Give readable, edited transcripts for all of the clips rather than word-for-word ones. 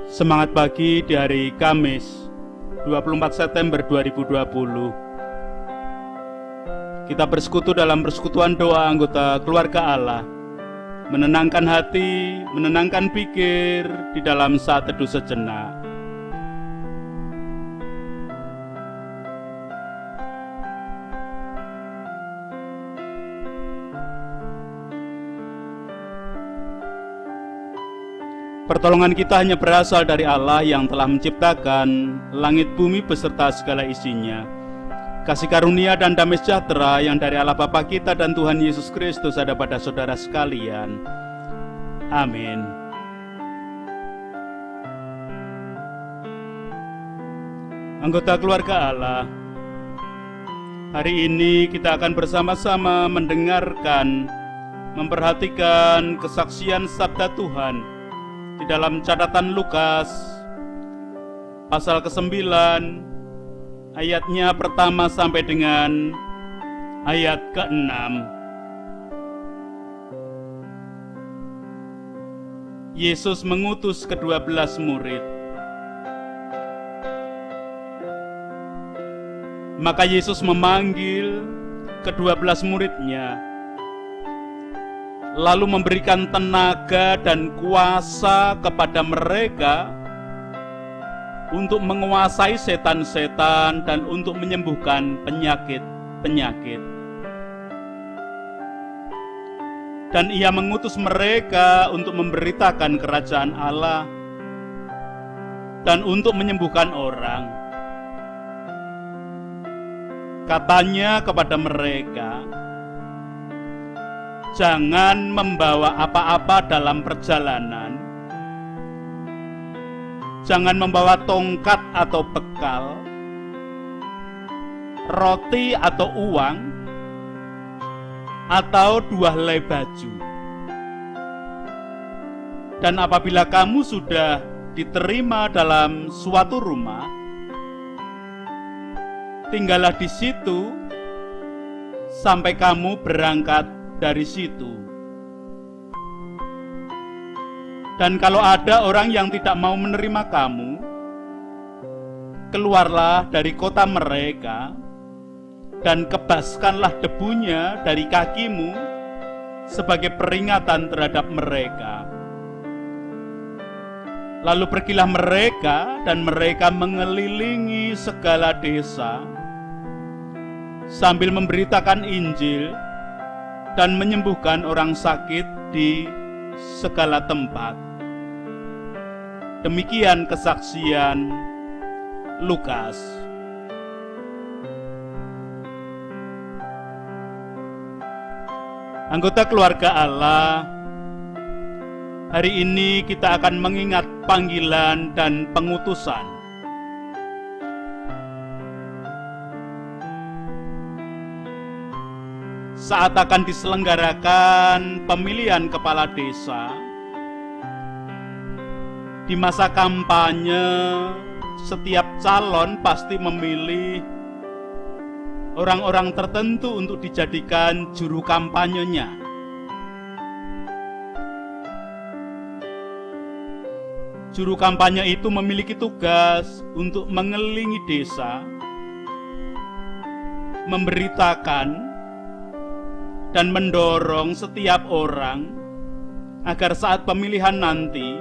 Semangat pagi di hari Kamis 24 September 2020. Kita bersekutu dalam persekutuan doa anggota keluarga Allah, menenangkan hati, menenangkan pikir di dalam saat teduh sejenak. Pertolongan kita hanya berasal dari Allah yang telah menciptakan langit bumi beserta segala isinya. Kasih karunia dan damai sejahtera yang dari Allah Bapa kita dan Tuhan Yesus Kristus ada pada saudara sekalian. Amin. Anggota keluarga Allah, hari ini kita akan bersama-sama mendengarkan, memperhatikan kesaksian sabda Tuhan di dalam catatan Lukas pasal ke-9 ayatnya pertama sampai dengan ayat ke-6. Yesus mengutus ke-12 murid. Maka Yesus memanggil ke-12 muridnya, lalu memberikan tenaga dan kuasa kepada mereka untuk menguasai setan-setan dan untuk menyembuhkan penyakit-penyakit. Dan ia mengutus mereka untuk memberitakan kerajaan Allah dan untuk menyembuhkan orang. Katanya kepada mereka, jangan membawa apa-apa dalam perjalanan. Jangan membawa tongkat atau bekal, roti atau uang, atau 2 helai baju. Dan apabila kamu sudah diterima dalam suatu rumah, tinggallah di situ sampai kamu berangkat dari situ. Dan kalau ada orang yang tidak mau menerima kamu, keluarlah dari kota mereka dan kebaskanlah debunya dari kakimu sebagai peringatan terhadap mereka. Lalu pergilah mereka dan mereka mengelilingi segala desa sambil memberitakan Injil dan menyembuhkan orang sakit di segala tempat. Demikian kesaksian Lukas. Anggota keluarga Allah, hari ini kita akan mengingat panggilan dan pengutusan. Saat akan diselenggarakan pemilihan kepala desa, di masa kampanye, setiap calon pasti memilih orang-orang tertentu untuk dijadikan juru kampanyenya. Juru kampanye itu memiliki tugas untuk mengelilingi desa, memberitakan dan mendorong setiap orang agar saat pemilihan nanti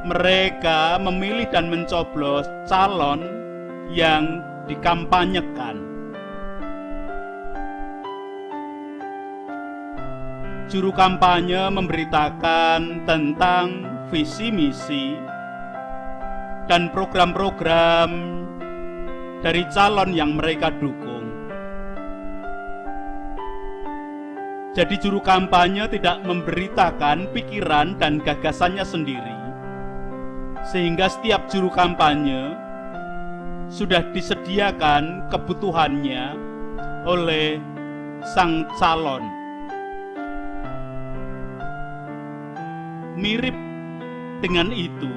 mereka memilih dan mencoblos calon yang dikampanyekan. Juru kampanye memberitakan tentang visi misi dan program-program dari calon yang mereka dukung. Jadi juru kampanye tidak memberitakan pikiran dan gagasannya sendiri, sehingga setiap juru kampanye sudah disediakan kebutuhannya oleh sang calon. Mirip dengan itu,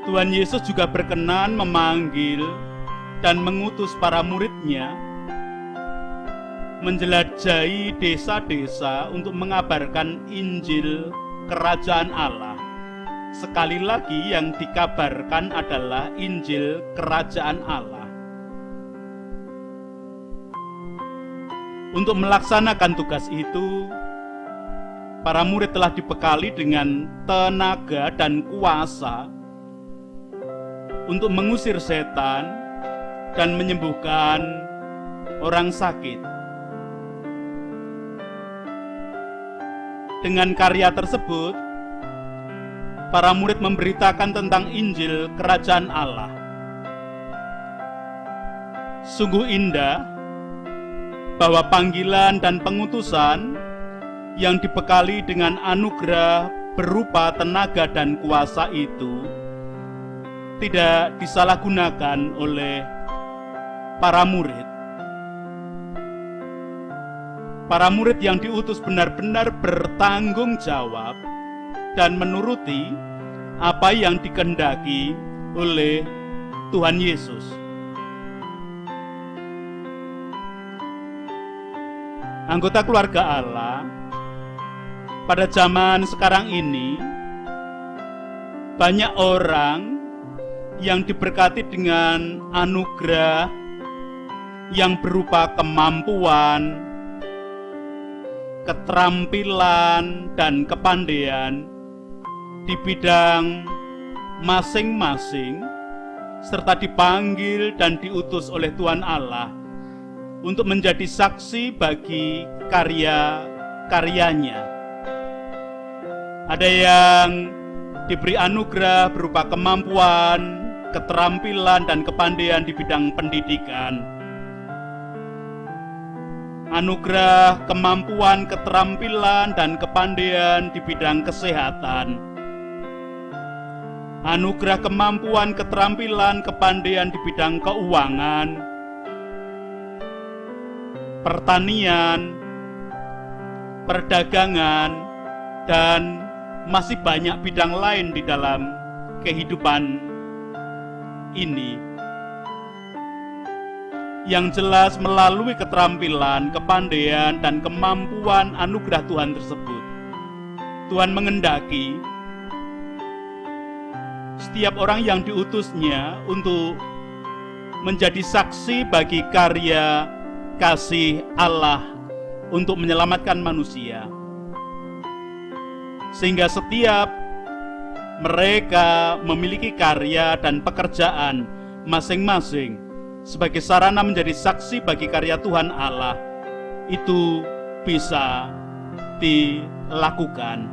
Tuhan Yesus juga berkenan memanggil dan mengutus para muridnya menjelajahi desa-desa untuk mengabarkan Injil Kerajaan Allah. Sekali lagi yang dikabarkan adalah Injil Kerajaan Allah. Untuk melaksanakan tugas itu, para murid telah dibekali dengan tenaga dan kuasa untuk mengusir setan dan menyembuhkan orang sakit. Dengan karya tersebut, para murid memberitakan tentang Injil Kerajaan Allah. Sungguh indah bahwa panggilan dan pengutusan yang dibekali dengan anugerah berupa tenaga dan kuasa itu tidak disalahgunakan oleh para murid. Para murid yang diutus benar-benar bertanggung jawab dan menuruti apa yang dikehendaki oleh Tuhan Yesus. Anggota keluarga Allah pada zaman sekarang ini, banyak orang yang diberkati dengan anugerah yang berupa kemampuan, keterampilan, dan kepandaian di bidang masing-masing, serta dipanggil dan diutus oleh Tuhan Allah untuk menjadi saksi bagi karya-karyanya. Ada yang diberi anugerah berupa kemampuan, keterampilan, dan kepandaian di bidang pendidikan. Anugerah kemampuan, keterampilan, dan kepandaian di bidang kesehatan. Anugerah kemampuan, keterampilan, kepandaian di bidang keuangan, pertanian, perdagangan, dan masih banyak bidang lain di dalam kehidupan ini. Yang jelas melalui keterampilan, kepandaian, dan kemampuan anugerah Tuhan tersebut, Tuhan mengendaki setiap orang yang diutusnya untuk menjadi saksi bagi karya kasih Allah untuk menyelamatkan manusia. Sehingga setiap mereka memiliki karya dan pekerjaan masing-masing sebagai sarana menjadi saksi bagi karya Tuhan Allah, itu bisa dilakukan.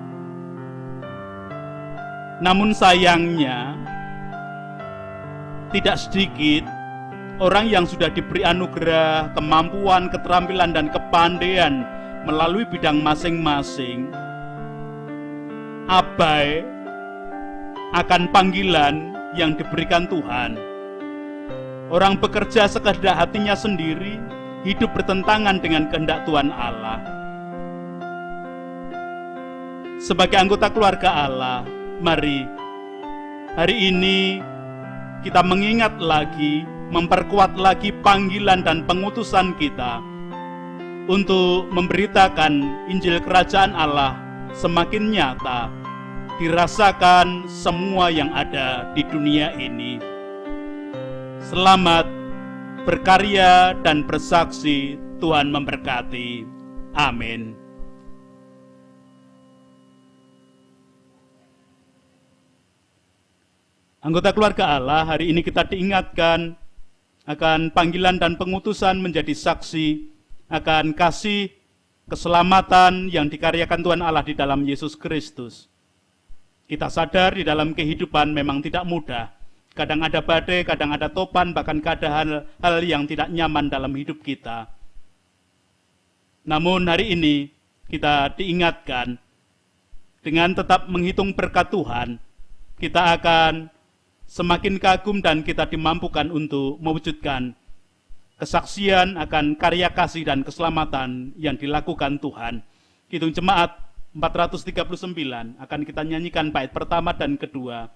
Namun sayangnya, tidak sedikit orang yang sudah diberi anugerah, kemampuan, keterampilan, dan kepandaian melalui bidang masing-masing abai akan panggilan yang diberikan Tuhan. Orang bekerja sekehendak hatinya sendiri, hidup bertentangan dengan kehendak Tuhan Allah. Sebagai anggota keluarga Allah, mari hari ini kita mengingat lagi, memperkuat lagi panggilan dan pengutusan kita untuk memberitakan Injil Kerajaan Allah semakin nyata dirasakan semua yang ada di dunia ini. Selamat berkarya dan bersaksi. Tuhan memberkati. Amin. Anggota keluarga Allah, hari ini kita diingatkan akan panggilan dan pengutusan menjadi saksi akan kasih keselamatan yang dikaryakan Tuhan Allah di dalam Yesus Kristus. Kita sadar di dalam kehidupan memang tidak mudah. Kadang ada badai, kadang ada topan, bahkan ada hal yang tidak nyaman dalam hidup kita. Namun hari ini kita diingatkan dengan tetap menghitung berkat Tuhan, kita akan semakin kagum dan kita dimampukan untuk mewujudkan kesaksian akan karya kasih dan keselamatan yang dilakukan Tuhan. Kidung Jemaat 439 akan kita nyanyikan bait pertama dan kedua,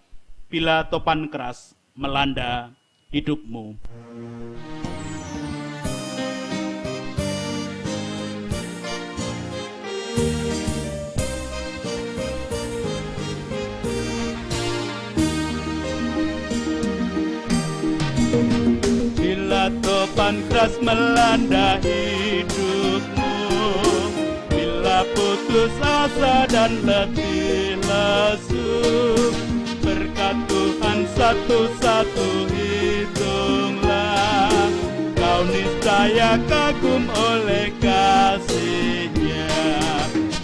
Bila Topan Keras Melanda Hidupmu. beban keras melanda hidupmu, bila putus asa dan letih lesu, berkat Tuhan satu-satu hitunglah, kau niscaya kagum oleh kasih-Nya.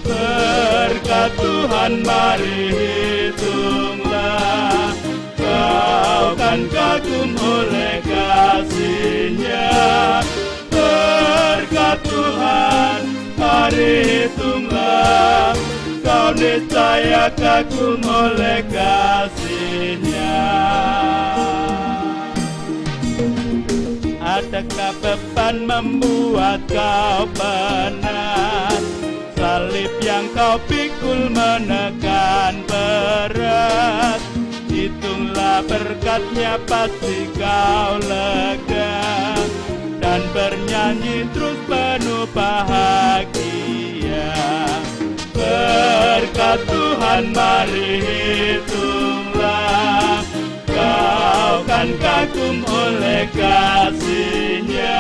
Berkat Tuhan mari hitunglah, kau kan kagum oleh kasih-Nya. Berkat Tuhan mari hitunglah, kau niscaya kagum oleh kasih-Nya. Adakah beban membuat kau penat? Salib yang kau pikul menekan berat. Hitunglah berkat-Nya pasti kau lega, dan bernyanyi terus penuh bahagia. Berkat Tuhan mari hitunglah, kau kan kagum oleh kasih-Nya.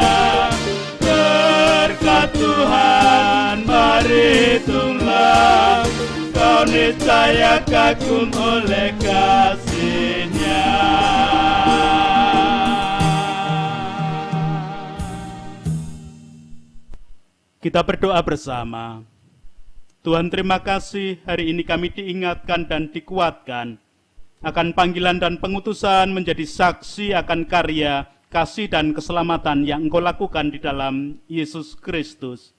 Berkat Tuhan mari hitunglah, kau niscaya kagum oleh kasih-Nya. Kita berdoa bersama. Tuhan, terima kasih hari ini kami diingatkan dan dikuatkan akan panggilan dan pengutusan menjadi saksi akan karya, kasih dan keselamatan yang Engkau lakukan di dalam Yesus Kristus.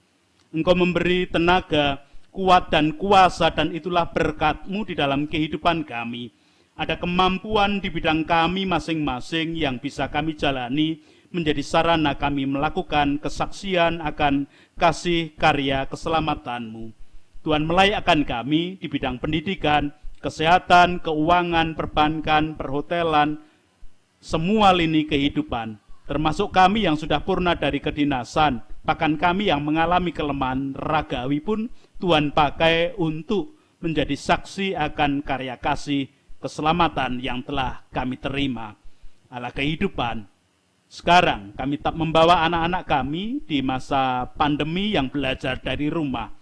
Engkau memberi tenaga, kuat dan kuasa, dan itulah berkat-Mu di dalam kehidupan kami. Ada kemampuan di bidang kami masing-masing yang bisa kami jalani, menjadi sarana kami melakukan kesaksian akan kasih, karya, keselamatan-Mu. Tuhan, melayakkan kami di bidang pendidikan, kesehatan, keuangan, perbankan, perhotelan, semua lini kehidupan, termasuk kami yang sudah purna dari kedinasan, bahkan kami yang mengalami kelemahan ragawi pun Tuhan pakai untuk menjadi saksi akan karya kasih keselamatan yang telah kami terima. Allah kehidupan, sekarang kami tak membawa anak-anak kami di masa pandemi yang belajar dari rumah.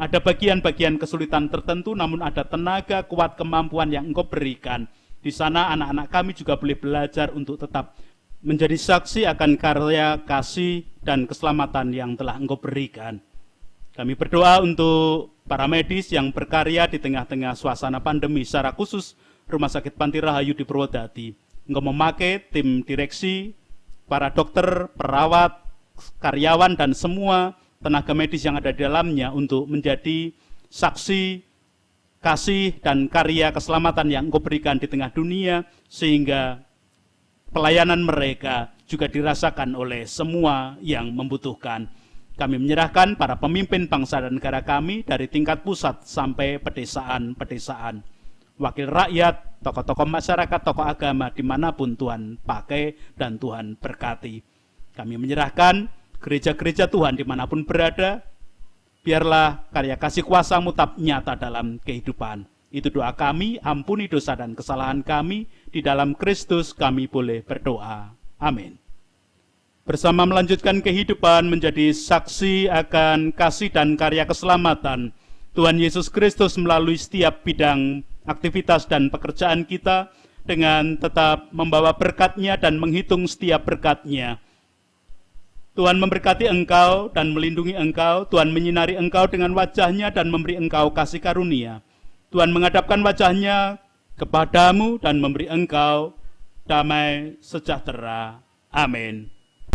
Ada bagian-bagian kesulitan tertentu, namun ada tenaga, kuat, kemampuan yang Engkau berikan. Di sana anak-anak kami juga boleh belajar untuk tetap menjadi saksi akan karya kasih dan keselamatan yang telah Engkau berikan. Kami berdoa untuk para medis yang berkarya di tengah-tengah suasana pandemi, secara khusus Rumah Sakit Panti Rahayu di Purwodadi. Engkau memakai tim direksi, para dokter, perawat, karyawan, dan semua tenaga medis yang ada di dalamnya untuk menjadi saksi kasih dan karya keselamatan yang Engkau berikan di tengah dunia, sehingga pelayanan mereka juga dirasakan oleh semua yang membutuhkan. Kami menyerahkan para pemimpin bangsa dan negara kami dari tingkat pusat sampai pedesaan-pedesaan, wakil rakyat, tokoh-tokoh masyarakat, tokoh agama, dimanapun Tuhan pakai dan Tuhan berkati. Kami menyerahkan gereja-gereja Tuhan dimanapun berada, biarlah karya kasih kuasa-Mu tetap nyata dalam kehidupan. Itu doa kami, ampuni dosa dan kesalahan kami, di dalam Kristus kami boleh berdoa. Amin. Bersama melanjutkan kehidupan menjadi saksi akan kasih dan karya keselamatan Tuhan Yesus Kristus melalui setiap bidang aktivitas dan pekerjaan kita, dengan tetap membawa berkat-Nya dan menghitung setiap berkat-Nya. Tuhan memberkati engkau dan melindungi engkau. Tuhan menyinari engkau dengan wajah-Nya dan memberi engkau kasih karunia. Tuhan menghadapkan wajah-Nya kepadamu dan memberi engkau damai sejahtera. Amin.